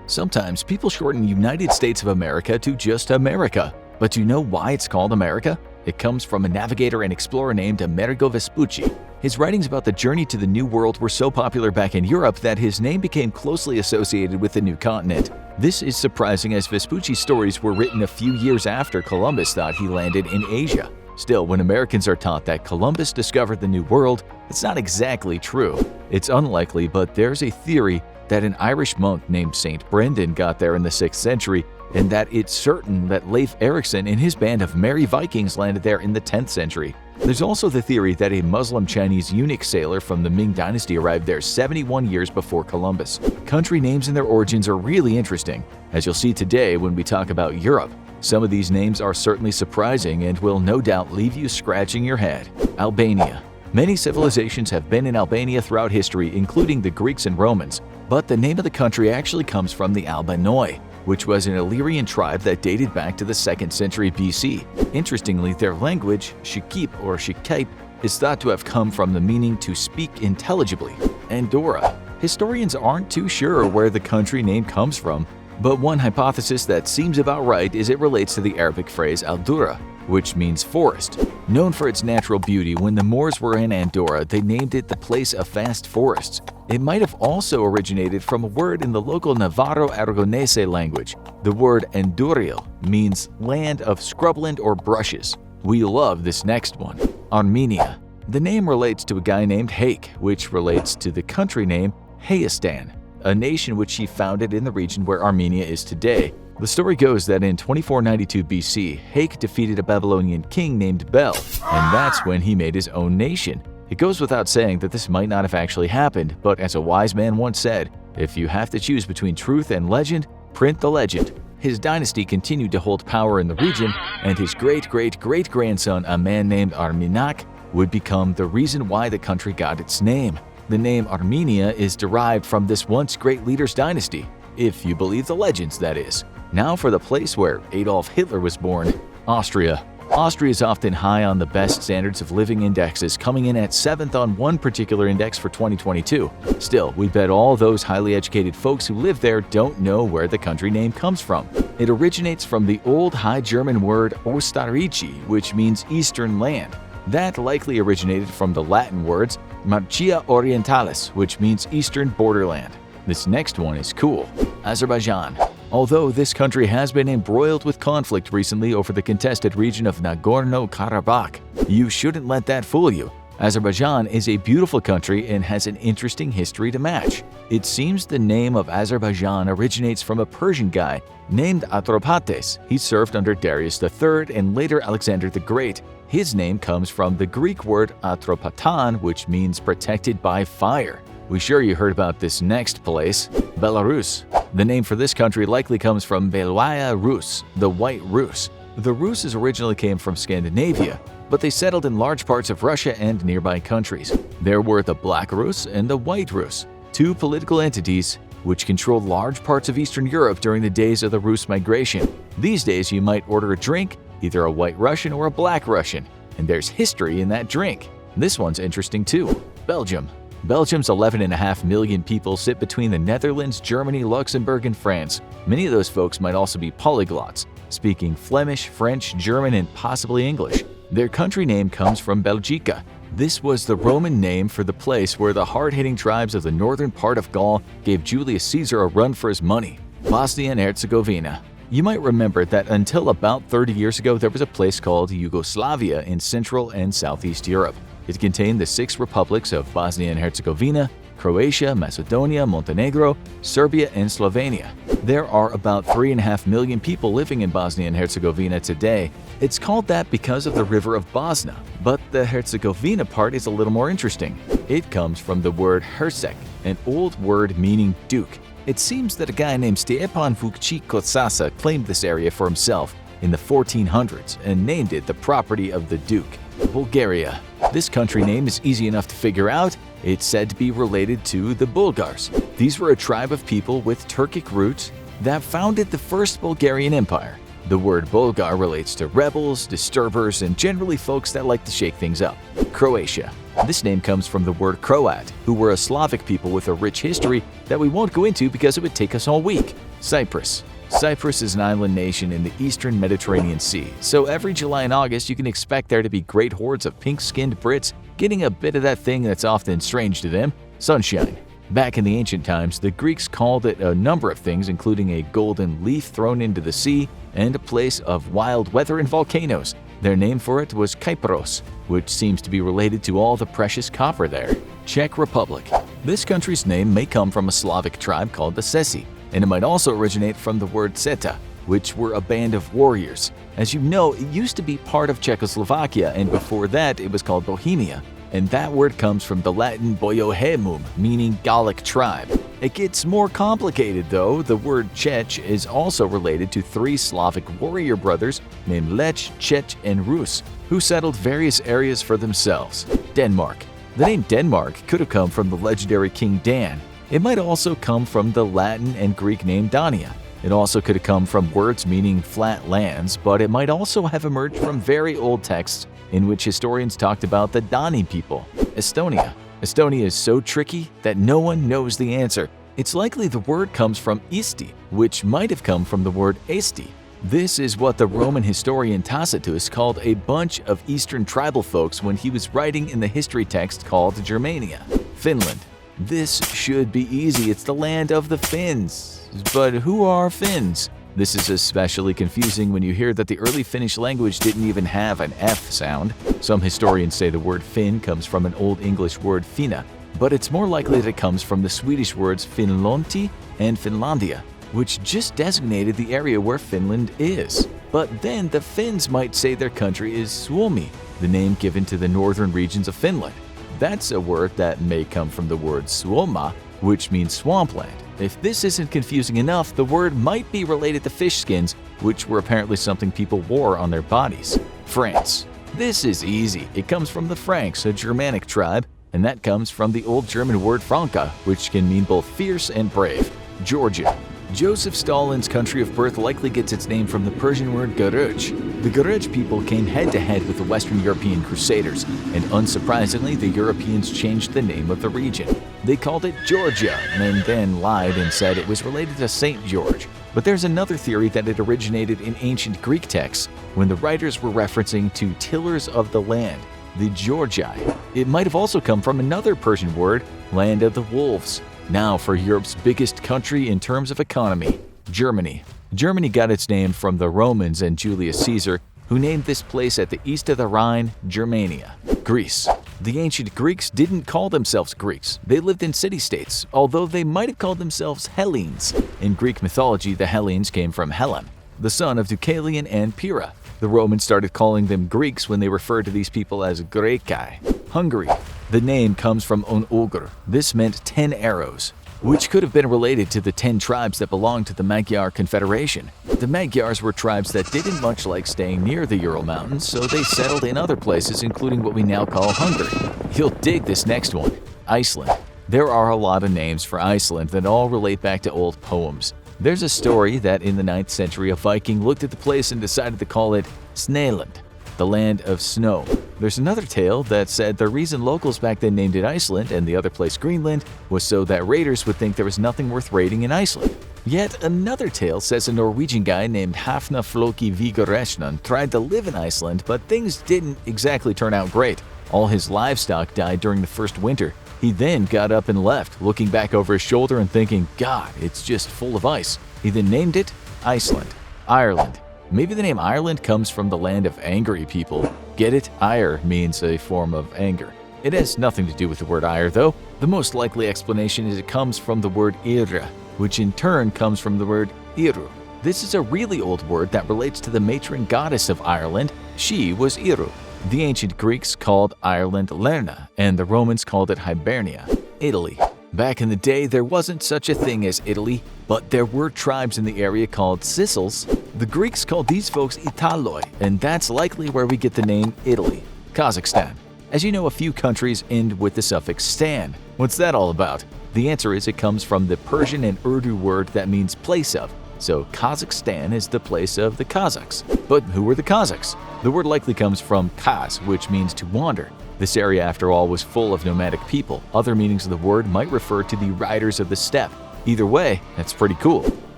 Sometimes people shorten United States of America to just America. But do you know why it's called America? It comes from a navigator and explorer named Amerigo Vespucci. His writings about the journey to the New World were so popular back in Europe that his name became closely associated with the new continent. This is surprising as Vespucci's stories were written a few years after Columbus thought he landed in Asia. Still, when Americans are taught that Columbus discovered the New World, it's not exactly true. It's unlikely, but there's a theory that an Irish monk named Saint Brendan got there in the 6th century, and that it's certain that Leif Erikson and his band of merry Vikings landed there in the 10th century. There's also the theory that a Muslim Chinese eunuch sailor from the Ming Dynasty arrived there 71 years before Columbus. Country names and their origins are really interesting, as you'll see today when we talk about Europe. Some of these names are certainly surprising and will no doubt leave you scratching your head. Albania. Many civilizations have been in Albania throughout history, including the Greeks and Romans, but the name of the country actually comes from the Albanoi, which was an Illyrian tribe that dated back to the 2nd century BC. Interestingly, their language, Shqip or Shqipe, is thought to have come from the meaning to speak intelligibly. Andorra. Historians aren't too sure where the country name comes from, but one hypothesis that seems about right is it relates to the Arabic phrase al-Dura, which means forest. Known for its natural beauty, when the Moors were in Andorra, they named it the place of vast forests. It might have also originated from a word in the local Navarro-Aragonese language. The word Anduril means land of scrubland or brushes. We love this next one. Armenia. The name relates to a guy named Haik, which relates to the country name Hayastan, a nation which he founded in the region where Armenia is today. The story goes that in 2492 BC, Haik defeated a Babylonian king named Bel, and that's when he made his own nation. It goes without saying that this might not have actually happened, but as a wise man once said, if you have to choose between truth and legend, print the legend. His dynasty continued to hold power in the region, and his great-great-great-grandson, a man named Arminak, would become the reason why the country got its name. The name Armenia is derived from this once great leader's dynasty, if you believe the legends, that is. Now for the place where Adolf Hitler was born, Austria. Austria is often high on the best standards of living indexes, coming in at 7th on one particular index for 2022. Still, we bet all those highly educated folks who live there don't know where the country name comes from. It originates from the old High German word Ostarici, which means eastern land. That likely originated from the Latin words Marcia Orientalis, which means eastern borderland. This next one is cool. Azerbaijan. Although this country has been embroiled with conflict recently over the contested region of Nagorno-Karabakh, you shouldn't let that fool you. Azerbaijan is a beautiful country and has an interesting history to match. It seems the name of Azerbaijan originates from a Persian guy named Atropates. He served under Darius III and later Alexander the Great. His name comes from the Greek word Atropatan, which means protected by fire. We sure you heard about this next place, Belarus. The name for this country likely comes from Belaya Rus, the White Rus. The Ruses originally came from Scandinavia, but they settled in large parts of Russia and nearby countries. There were the Black Rus and the White Rus, two political entities which controlled large parts of Eastern Europe during the days of the Rus migration. These days you might order a drink, either a White Russian or a Black Russian, and there's history in that drink. This one's interesting too. Belgium. Belgium's 11.5 million people sit between the Netherlands, Germany, Luxembourg, and France. Many of those folks might also be polyglots, speaking Flemish, French, German, and possibly English. Their country name comes from Belgica. This was the Roman name for the place where the hard-hitting tribes of the northern part of Gaul gave Julius Caesar a run for his money. Bosnia and Herzegovina. You might remember that until about 30 years ago, there was a place called Yugoslavia in Central and Southeast Europe. It contained the 6 republics of Bosnia and Herzegovina, Croatia, Macedonia, Montenegro, Serbia, and Slovenia. There are about 3.5 million people living in Bosnia and Herzegovina today. It's called that because of the river of Bosna, but the Herzegovina part is a little more interesting. It comes from the word Hersek, an old word meaning duke. It seems that a guy named Stjepan Vukčić Kosasa claimed this area for himself in the 1400s and named it the property of the duke. Bulgaria. This country name is easy enough to figure out. It's said to be related to the Bulgars. These were a tribe of people with Turkic roots that founded the First Bulgarian Empire. The word Bulgar relates to rebels, disturbers, and generally folks that like to shake things up. Croatia. This name comes from the word Croat, who were a Slavic people with a rich history that we won't go into because it would take us all week. Cyprus. Cyprus is an island nation in the eastern Mediterranean Sea, so every July and August you can expect there to be great hordes of pink-skinned Brits getting a bit of that thing that's often strange to them, sunshine. Back in the ancient times, the Greeks called it a number of things, including a golden leaf thrown into the sea and a place of wild weather and volcanoes. Their name for it was Kypros, which seems to be related to all the precious copper there. Czech Republic. This country's name may come from a Slavic tribe called the Sesi, and it might also originate from the word Seta, which were a band of warriors. As you know, it used to be part of Czechoslovakia, and before that it was called Bohemia, and that word comes from the Latin Boiohemum, meaning Gallic tribe. It gets more complicated though. The word Czech is also related to three Slavic warrior brothers named Lech, Czech, and Rus, who settled various areas for themselves. Denmark. The name Denmark could have come from the legendary King Dan. It might also come from the Latin and Greek name Dania. It also could have come from words meaning flat lands, but it might also have emerged from very old texts in which historians talked about the Dani people. Estonia. Estonia is so tricky that no one knows the answer. It's likely the word comes from isti, which might have come from the word esti. This is what the Roman historian Tacitus called a bunch of Eastern tribal folks when he was writing in the history text called Germania. Finland. This should be easy. It's the land of the Finns. But who are Finns? This is especially confusing when you hear that the early Finnish language didn't even have an F sound. Some historians say the word Finn comes from an Old English word Finna, but it's more likely that it comes from the Swedish words Finlonti and Finlandia, which just designated the area where Finland is. But then the Finns might say their country is Suomi, the name given to the northern regions of Finland. That's a word that may come from the word Suoma, which means swampland. If this isn't confusing enough, the word might be related to fish skins, which were apparently something people wore on their bodies. France. This is easy. It comes from the Franks, a Germanic tribe, and that comes from the old German word Franka, which can mean both fierce and brave. Georgia. Joseph Stalin's country of birth likely gets its name from the Persian word Guruj. The Guruj people came head-to-head with the Western European Crusaders, and unsurprisingly, the Europeans changed the name of the region. They called it Georgia, and then lied and said it was related to St. George. But there's another theory that it originated in ancient Greek texts, when the writers were referencing to tillers of the land, the Georgi. It might have also come from another Persian word, land of the wolves. Now for Europe's biggest country in terms of economy, Germany. Germany got its name from the Romans and Julius Caesar, who named this place at the east of the Rhine, Germania. Greece. The ancient Greeks didn't call themselves Greeks. They lived in city-states, although they might have called themselves Hellenes. In Greek mythology, the Hellenes came from Hellen, the son of Deucalion and Pyrrha. The Romans started calling them Greeks when they referred to these people as Graecae. Hungary. The name comes from on-ogur. This meant 10 arrows, which could have been related to the 10 tribes that belonged to the Magyar Confederation. The Magyars were tribes that didn't much like staying near the Ural Mountains, so they settled in other places, including what we now call Hungary. You'll dig this next one, Iceland. There are a lot of names for Iceland that all relate back to old poems. There's a story that in the 9th century a Viking looked at the place and decided to call it Snaeland, the land of snow. There's another tale that said the reason locals back then named it Iceland and the other place Greenland was so that raiders would think there was nothing worth raiding in Iceland. Yet another tale says a Norwegian guy named Hafna Floki Vigoresnan tried to live in Iceland, but things didn't exactly turn out great. All his livestock died during the first winter. He then got up and left, looking back over his shoulder and thinking, God, it's just full of ice. He then named it Iceland. Ireland. Maybe the name Ireland comes from the land of angry people. Get it? Ire means a form of anger. It has nothing to do with the word ire, though. The most likely explanation is it comes from the word ira, which in turn comes from the word iru. This is a really old word that relates to the matron goddess of Ireland. She was Iru. The ancient Greeks called Ireland Lerna, and the Romans called it Hibernia. Italy. Back in the day, there wasn't such a thing as Italy, but there were tribes in the area called Sicels. The Greeks called these folks Italoi, and that's likely where we get the name Italy. Kazakhstan. As you know, a few countries end with the suffix stan. What's that all about? The answer is it comes from the Persian and Urdu word that means place of. So Kazakhstan is the place of the Kazakhs. But who were the Kazakhs? The word likely comes from Kaz, which means to wander. This area, after all, was full of nomadic people. Other meanings of the word might refer to the riders of the steppe. Either way, that's pretty cool.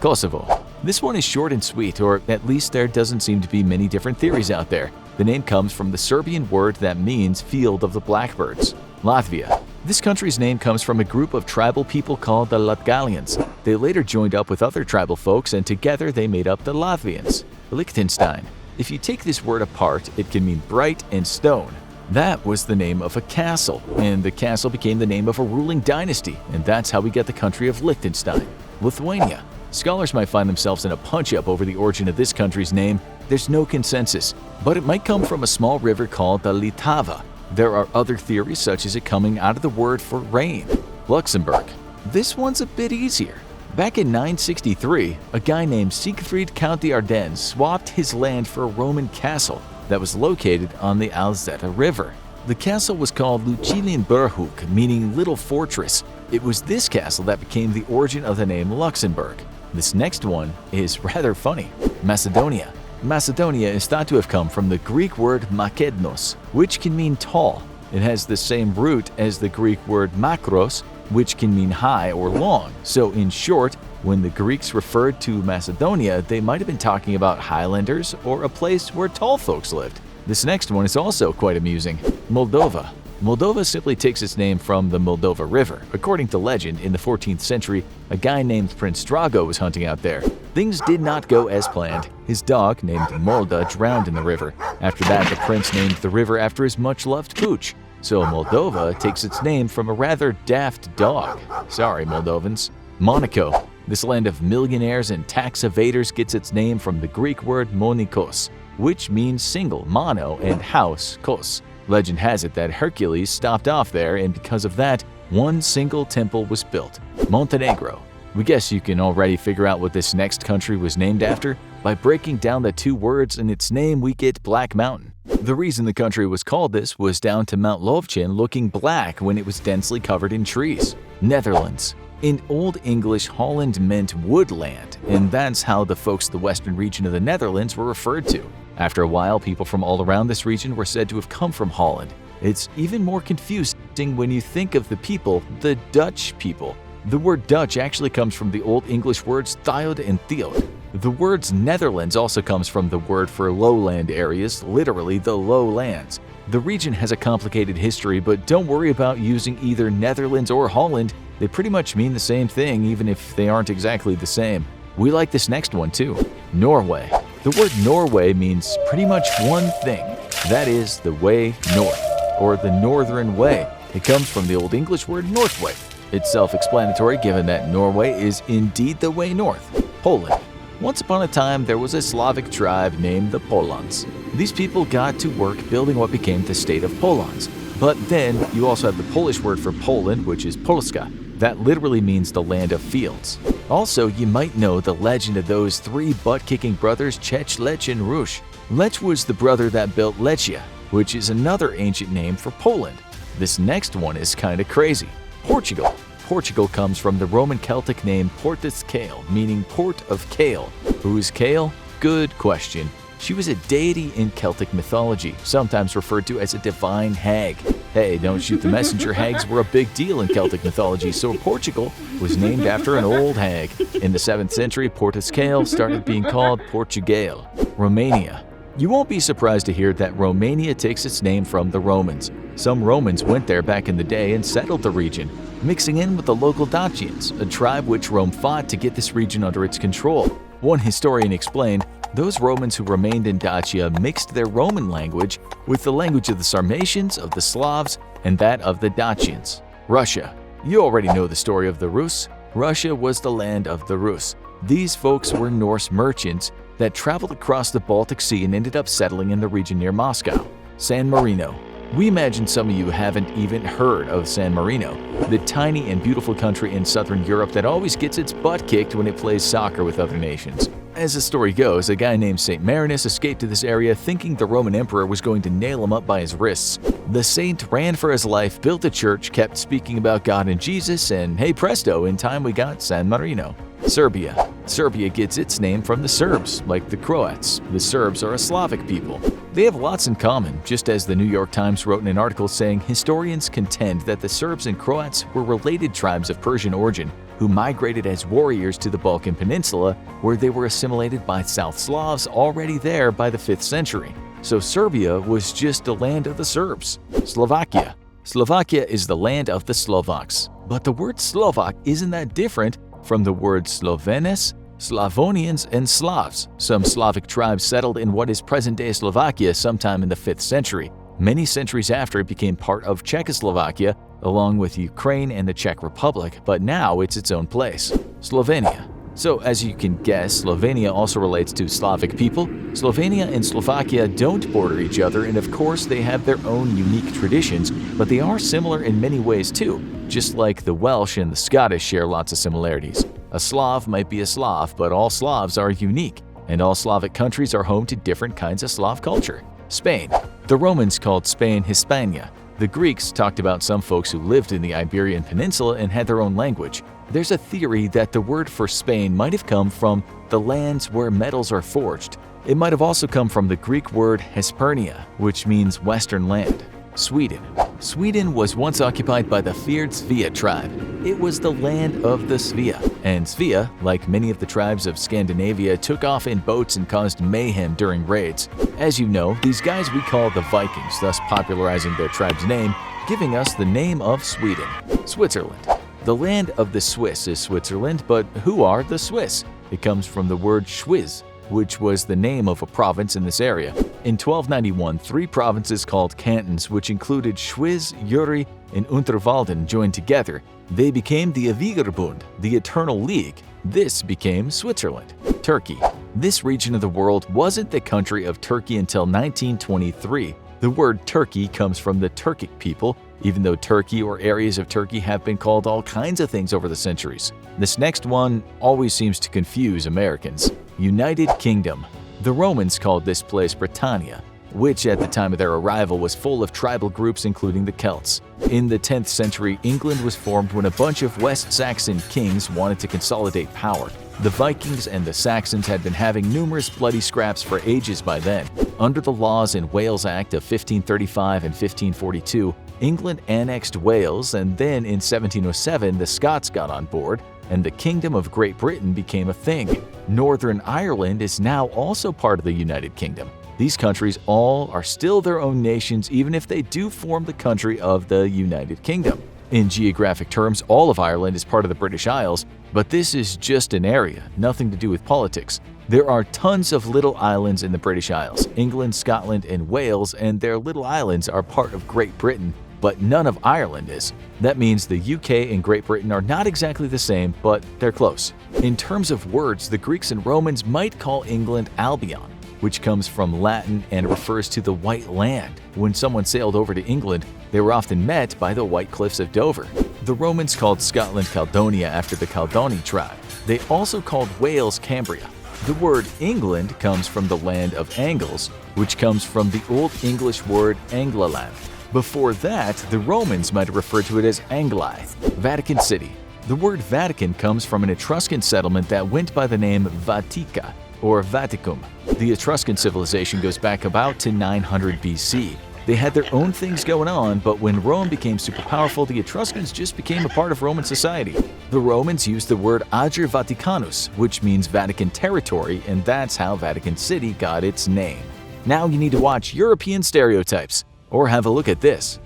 Kosovo. This one is short and sweet, or at least there doesn't seem to be many different theories out there. The name comes from the Serbian word that means field of the blackbirds. Latvia. This country's name comes from a group of tribal people called the Latgalians. They later joined up with other tribal folks and together they made up the Latvians. Liechtenstein. If you take this word apart, it can mean bright and stone. That was the name of a castle, and the castle became the name of a ruling dynasty, and that's how we get the country of Liechtenstein. Lithuania. Scholars might find themselves in a punch-up over the origin of this country's name. There's no consensus, but it might come from a small river called the Litava. There are other theories, such as it coming out of the word for rain. Luxembourg. This one's a bit easier. Back in 963, a guy named Siegfried Count d'Ardennes swapped his land for a Roman castle that was located on the Alzette River. The castle was called Lucilienburghoek, meaning Little Fortress. It was this castle that became the origin of the name Luxembourg. This next one is rather funny. Macedonia. Macedonia is thought to have come from the Greek word makednos, which can mean tall. It has the same root as the Greek word makros, which can mean high or long. So in short, when the Greeks referred to Macedonia, they might have been talking about highlanders or a place where tall folks lived. This next one is also quite amusing. Moldova. Moldova simply takes its name from the Moldova River. According to legend, in the 14th century, a guy named Prince Drago was hunting out there. Things did not go as planned. His dog, named Molda, drowned in the river. After that, the prince named the river after his much-loved pooch. So Moldova takes its name from a rather daft dog. Sorry, Moldovans. Monaco. This land of millionaires and tax evaders gets its name from the Greek word monikos, which means single, mono, and house, kos. Legend has it that Hercules stopped off there, and because of that, one single temple was built. Montenegro. We guess you can already figure out what this next country was named after. By breaking down the two words in its name, we get Black Mountain. The reason the country was called this was down to Mount Lovchen looking black when it was densely covered in trees. Netherlands. In Old English, Holland meant woodland, and that's how the folks of the western region of the Netherlands were referred to. After a while, people from all around this region were said to have come from Holland. It's even more confusing when you think of the people, the Dutch people. The word Dutch actually comes from the Old English words Thiod and Theod. The words Netherlands also comes from the word for lowland areas, literally the lowlands. The region has a complicated history, but don't worry about using either Netherlands or Holland. They pretty much mean the same thing, even if they aren't exactly the same. We like this next one too. Norway. The word Norway means pretty much one thing. That is the way north, or the northern way. It comes from the Old English word Northway. It's self-explanatory given that Norway is indeed the way north. Poland. Once upon a time, there was a Slavic tribe named the Polans. These people got to work building what became the state of Poland. But then you also have the Polish word for Poland, which is Polska. That literally means the land of fields. Also, you might know the legend of those three butt-kicking brothers, Czech, Lech, and Rush. Lech was the brother that built Lechia, which is another ancient name for Poland. This next one is kinda crazy. Portugal. Portugal comes from the Roman Celtic name Portus Cale, meaning port of Cale. Who's Cale? Good question. She was a deity in Celtic mythology, sometimes referred to as a divine hag. Hey, don't shoot the messenger, hags were a big deal in Celtic mythology, so Portugal was named after an old hag. In the 7th century, Portus Cale started being called Portugal. Romania. You won't be surprised to hear that Romania takes its name from the Romans. Some Romans went there back in the day and settled the region, mixing in with the local Dacians, a tribe which Rome fought to get this region under its control. One historian explained, those Romans who remained in Dacia mixed their Roman language with the language of the Sarmatians, of the Slavs, and that of the Dacians. Russia. You already know the story of the Rus. Russia was the land of the Rus. These folks were Norse merchants that traveled across the Baltic Sea and ended up settling in the region near Moscow. San Marino. We imagine some of you haven't even heard of San Marino, the tiny and beautiful country in southern Europe that always gets its butt kicked when it plays soccer with other nations. As the story goes, a guy named St. Marinus escaped to this area thinking the Roman emperor was going to nail him up by his wrists. The saint ran for his life, built a church, kept speaking about God and Jesus, and hey presto, in time we got San Marino. Serbia. Serbia gets its name from the Serbs, like the Croats. The Serbs are a Slavic people. They have lots in common, just as the New York Times wrote in an article saying historians contend that the Serbs and Croats were related tribes of Persian origin, who migrated as warriors to the Balkan Peninsula, where they were assimilated by South Slavs already there by the 5th century. So Serbia was just a land of the Serbs. Slovakia. Slovakia is the land of the Slovaks, but the word Slovak isn't that different from the words Slovenes, Slavonians, and Slavs. Some Slavic tribes settled in what is present-day Slovakia sometime in the 5th century. Many centuries after, it became part of Czechoslovakia, along with Ukraine and the Czech Republic, but now it's its own place. Slovenia. So, as you can guess, Slovenia also relates to Slavic people. Slovenia and Slovakia don't border each other, and of course they have their own unique traditions, but they are similar in many ways too, just like the Welsh and the Scottish share lots of similarities. A Slav might be a Slav, but all Slavs are unique, and all Slavic countries are home to different kinds of Slav culture. Spain. The Romans called Spain Hispania. The Greeks talked about some folks who lived in the Iberian Peninsula and had their own language. There's a theory that the word for Spain might have come from the lands where metals are forged. It might have also come from the Greek word Hespernia, which means western land. Sweden. Sweden was once occupied by the feared Svea tribe. It was the land of the Svea, and Svea, like many of the tribes of Scandinavia, took off in boats and caused mayhem during raids. As you know, these guys we call the Vikings, thus popularizing their tribe's name, giving us the name of Sweden. Switzerland. The land of the Swiss is Switzerland, but who are the Swiss? It comes from the word Schwyz, which was the name of a province in this area. In 1291, 3 provinces called cantons, which included Schwyz, Uri, and Unterwalden, joined together. They became the Ewigerbund, the Eternal League. This became Switzerland. Turkey. This region of the world wasn't the country of Turkey until 1923. The word Turkey comes from the Turkic people, even though Turkey or areas of Turkey have been called all kinds of things over the centuries. This next one always seems to confuse Americans. United Kingdom. The Romans called this place Britannia, which at the time of their arrival was full of tribal groups including the Celts. In the 10th century, England was formed when a bunch of West Saxon kings wanted to consolidate power. The Vikings and the Saxons had been having numerous bloody scraps for ages by then. Under the laws in Wales Act of 1535 and 1542, England annexed Wales, and then in 1707 the Scots got on board, and the Kingdom of Great Britain became a thing. Northern Ireland is now also part of the United Kingdom. These countries all are still their own nations, even if they do form the country of the United Kingdom. In geographic terms, all of Ireland is part of the British Isles, but this is just an area, nothing to do with politics. There are tons of little islands in the British Isles. England, Scotland, and Wales and their little islands are part of Great Britain, but none of Ireland is. That means the UK and Great Britain are not exactly the same, but they're close. In terms of words, the Greeks and Romans might call England Albion, which comes from Latin and refers to the White Land. When someone sailed over to England, they were often met by the White Cliffs of Dover. The Romans called Scotland Caledonia after the Caledoni tribe. They also called Wales Cambria. The word England comes from the land of Angles, which comes from the Old English word Anglaland. Before that, the Romans might have referred to it as Angli. Vatican City. The word Vatican comes from an Etruscan settlement that went by the name Vatica, or Vaticum. The Etruscan civilization goes back about to 900 BC. They had their own things going on, but when Rome became super powerful, the Etruscans just became a part of Roman society. The Romans used the word Ager Vaticanus, which means Vatican territory, and that's how Vatican City got its name. Now you need to watch European Stereotypes, or have a look at this.